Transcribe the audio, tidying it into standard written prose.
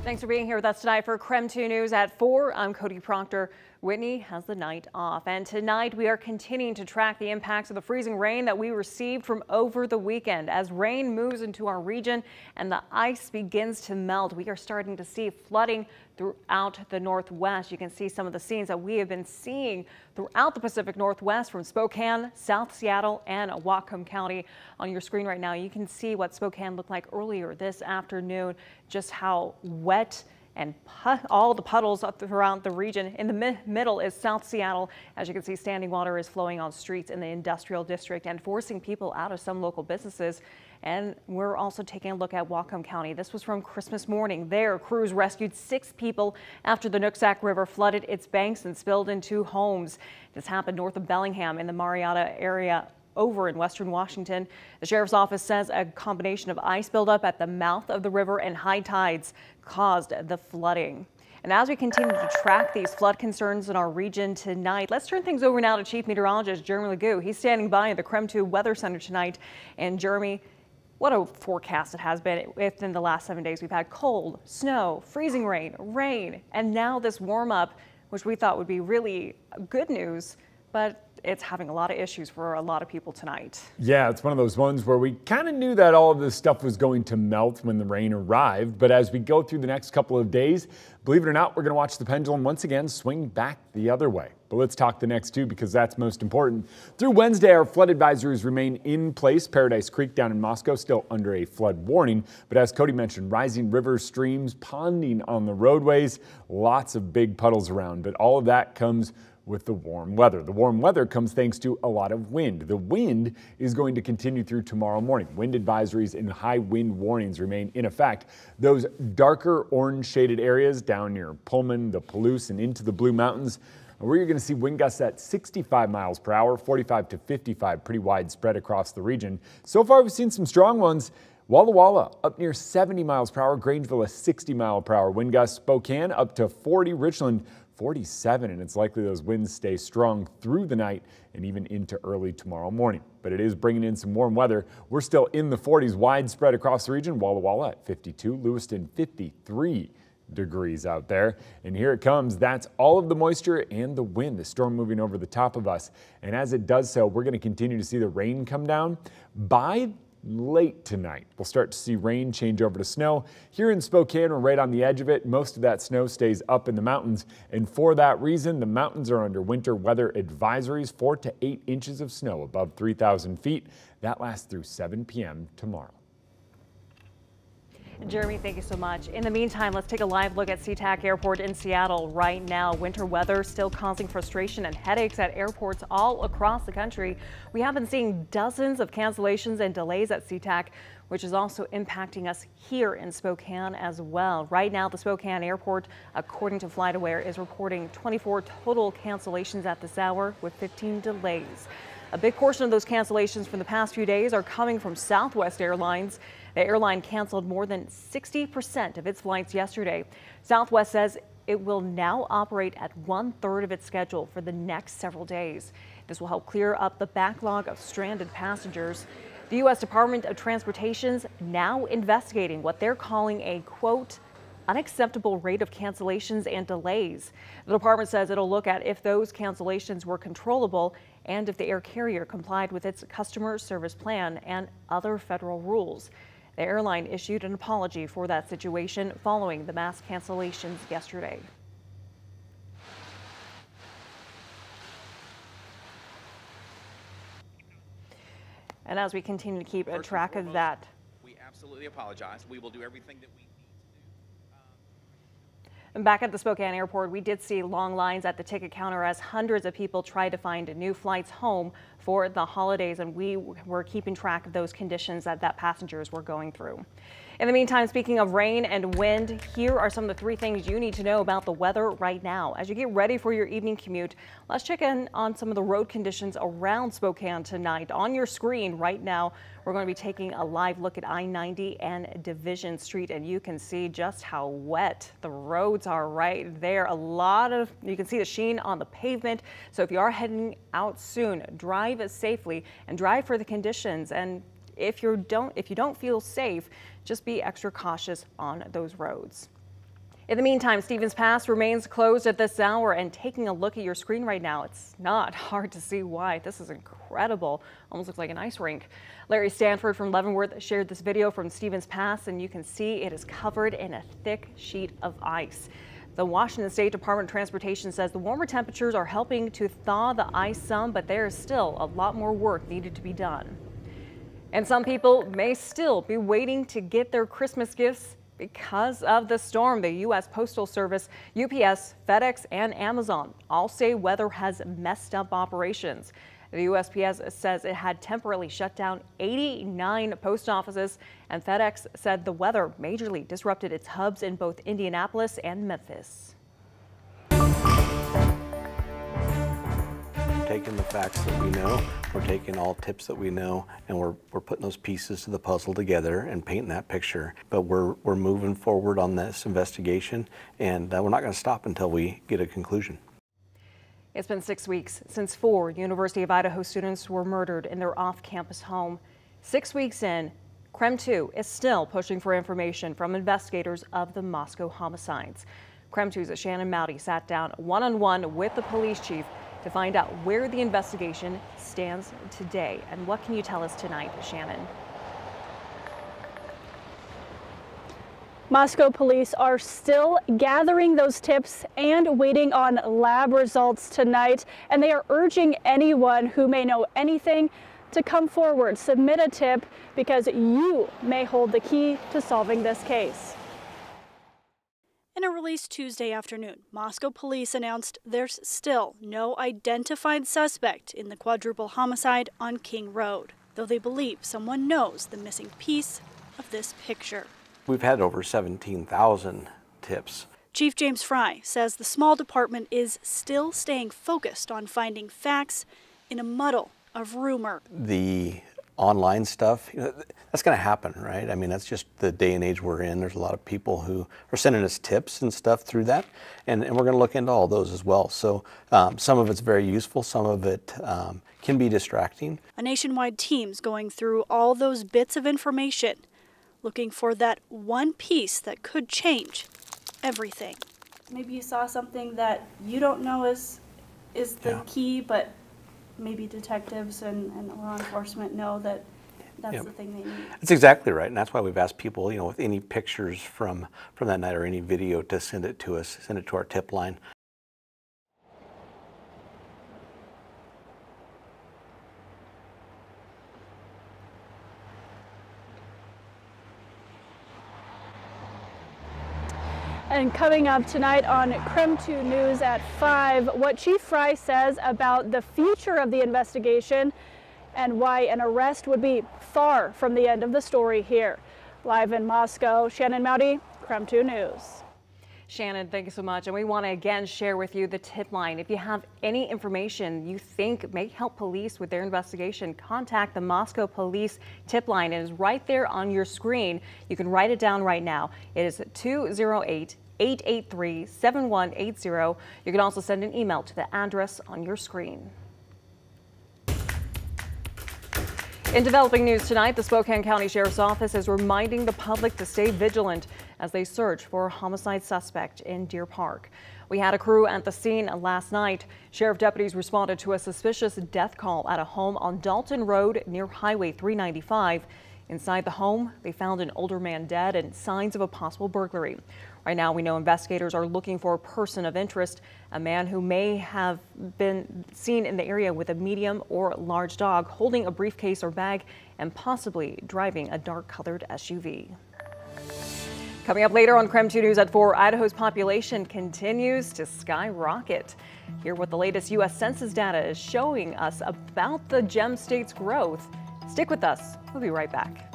Thanks for being here with us tonight for KREM 2 News at 4. I'm Cody Proctor. Whitney has the night off, and tonight we are continuing to track the impacts of the freezing rain that we received from over the weekend. As rain moves into our region and the ice begins to melt, we are starting to see flooding throughout the Northwest. You can see some of the scenes that we have been seeing throughout the Pacific Northwest, from Spokane, South Seattle, and Whatcom County. On your screen right now, you can see what Spokane looked like earlier this afternoon, just how wet and all the puddles up around the region. In the middle is South Seattle. As you can see, standing water is flowing on streets in the industrial district and forcing people out of some local businesses. And we're also taking a look at Whatcom County. This was from Christmas morning. There, crews rescued 6 people after the Nooksack River flooded its banks and spilled into homes. This happened north of Bellingham in the Marietta area over in western Washington. The sheriff's office says a combination of ice buildup at the mouth of the river and high tides caused the flooding. And as we continue to track these flood concerns in our region tonight, let's turn things over now to Chief Meteorologist Jeremy Legoo. He's standing by at the KREM 2 Weather Center tonight. And Jeremy, what a forecast it has been. Within the last 7 days, we've had cold, snow, freezing rain, and now this warm up, which we thought would be really good news, but it's having a lot of issues for a lot of people tonight. Yeah, it's one of those ones where we kind of knew that all of this stuff was going to melt when the rain arrived. But as we go through the next couple of days, believe it or not, we're going to watch the pendulum once again swing back the other way. But let's talk the next 2 because that's most important. Through Wednesday, our flood advisories remain in place. Paradise Creek down in Moscow still under a flood warning. But as Cody mentioned, rising rivers, streams, ponding on the roadways, lots of big puddles around. But all of that comes with the warm weather. The warm weather comes thanks to a lot of wind. The wind is going to continue through tomorrow morning. Wind advisories and high wind warnings remain in effect. Those darker orange shaded areas down near Pullman, the Palouse, and into the Blue Mountains, where you're going to see wind gusts at 65 miles per hour, 45 to 55, pretty widespread across the region. So far, we've seen some strong ones. Walla Walla up near 70 miles per hour, Grangeville a 60 mile per hour wind gust, Spokane up to 40, Richland 47, and it's likely those winds stay strong through the night and even into early tomorrow morning. But it is bringing in some warm weather. We're still in the 40s widespread across the region. Walla Walla at 52, Lewiston 53 degrees out there. And here it comes. That's all of the moisture and the wind, the storm moving over the top of us. And as it does so, we're going to continue to see the rain come down. By late tonight, we'll start to see rain change over to snow. Here in Spokane, we're right on the edge of it. Most of that snow stays up in the mountains, and for that reason, the mountains are under winter weather advisories. 4 to 8 inches of snow above 3,000 feet. That lasts through 7 p.m. tomorrow. Jeremy, thank you so much. In the meantime, let's take a live look at SeaTac Airport in Seattle right now. Winter weather still causing frustration and headaches at airports all across the country. We have been seeing dozens of cancellations and delays at SeaTac, which is also impacting us here in Spokane as well. Right now, the Spokane Airport, according to FlightAware, is reporting 24 total cancellations at this hour with 15 delays. A big portion of those cancellations from the past few days are coming from Southwest Airlines. The airline canceled more than 60% of its flights yesterday. Southwest says it will now operate at 1/3 of its schedule for the next several days. This will help clear up the backlog of stranded passengers. The U.S. Department of Transportation's now investigating what they're calling a, quote, unacceptable rate of cancellations and delays. The department says it'll look at if those cancellations were controllable and if the air carrier complied with its customer service plan and other federal rules. The airline issued an apology for that situation following the mass cancellations yesterday. And as we continue to keep track of that, we absolutely apologize. We will do everything that we need to do. And back at the Spokane Airport, we did see long lines at the ticket counter as hundreds of people tried to find new flights home for the holidays, and we were keeping track of those conditions that passengers were going through. In the meantime, speaking of rain and wind, here are some of the 3 things you need to know about the weather right now. As you get ready for your evening commute, let's check in on some of the road conditions around Spokane tonight. On your screen right now, we're going to be taking a live look at I-90 and Division Street, and you can see just how wet the roads are right there. You can see the sheen on the pavement. So if you are heading out soon, drive safely and drive for the conditions. And if you don't feel safe, just be extra cautious on those roads. In the meantime, Stevens Pass remains closed at this hour, and taking a look at your screen right now, it's not hard to see why. This is incredible. Almost looks like an ice rink. Larry Stanford from Leavenworth shared this video from Stevens Pass, and you can see it is covered in a thick sheet of ice. The Washington State Department of Transportation says the warmer temperatures are helping to thaw the ice some, but there is still a lot more work needed to be done. And some people may still be waiting to get their Christmas gifts because of the storm. The U.S. Postal Service, UPS, FedEx, and Amazon all say weather has messed up operations. The USPS says it had temporarily shut down 89 post offices, and FedEx said the weather majorly disrupted its hubs in both Indianapolis and Memphis. Taking the facts that we know, we're taking all tips that we know, and we're putting those pieces to the puzzle together and painting that picture. But we're moving forward on this investigation, and we're not going to stop until we get a conclusion. It's been 6 weeks since 4 University of Idaho students were murdered in their off-campus home. 6 weeks in, KREM 2 is still pushing for information from investigators of the Moscow homicides. KREM 2's Shannon Mowdy sat down one-on-one with the police chief to find out where the investigation stands today. And what can you tell us tonight, Shannon? Moscow police are still gathering those tips and waiting on lab results tonight. And they are urging anyone who may know anything to come forward, submit a tip, because you may hold the key to solving this case. In a release Tuesday afternoon, Moscow police announced there's still no identified suspect in the quadruple homicide on King Road, though they believe someone knows the missing piece of this picture. We've had over 17,000 tips. Chief James Fry says the small department is still staying focused on finding facts in a muddle of rumor. The online stuff, that's going to happen, right? I mean, that's just the day and age we're in. There's a lot of people who are sending us tips and stuff through that, and we're going to look into all those as well. So some of it's very useful, some of it can be distracting. A nationwide team's going through all those bits of information, looking for that one piece that could change everything. Maybe you saw something that you don't know is the key, but maybe detectives and law enforcement know that that's the thing they need. That's exactly right, and that's why we've asked people, with any pictures from that night or any video, to send it to us, send it to our tip line. And coming up tonight on KREM 2 News at 5, what Chief Fry says about the future of the investigation and why an arrest would be far from the end of the story here. Live in Moscow, Shannon Mowdy, KREM 2 News. Shannon, thank you so much. And we want to again share with you the tip line. If you have any information you think may help police with their investigation, contact the Moscow Police tip line. It is right there on your screen. You can write it down right now. It is 208-883-7180. You can also send an email to the address on your screen. In developing news tonight, the Spokane County Sheriff's Office is reminding the public to stay vigilant as they search for a homicide suspect in Deer Park. We had a crew at the scene last night. Sheriff deputies responded to a suspicious death call at a home on Dalton Road near Highway 395. Inside the home, they found an older man dead and signs of a possible burglary. Right now, we know investigators are looking for a person of interest, a man who may have been seen in the area with a medium or large dog, holding a briefcase or bag, and possibly driving a dark-colored SUV. Coming up later on KREM 2 News at 4, Idaho's population continues to skyrocket. Hear what the latest U.S. Census data is showing us about the Gem State's growth. Stick with us. We'll be right back.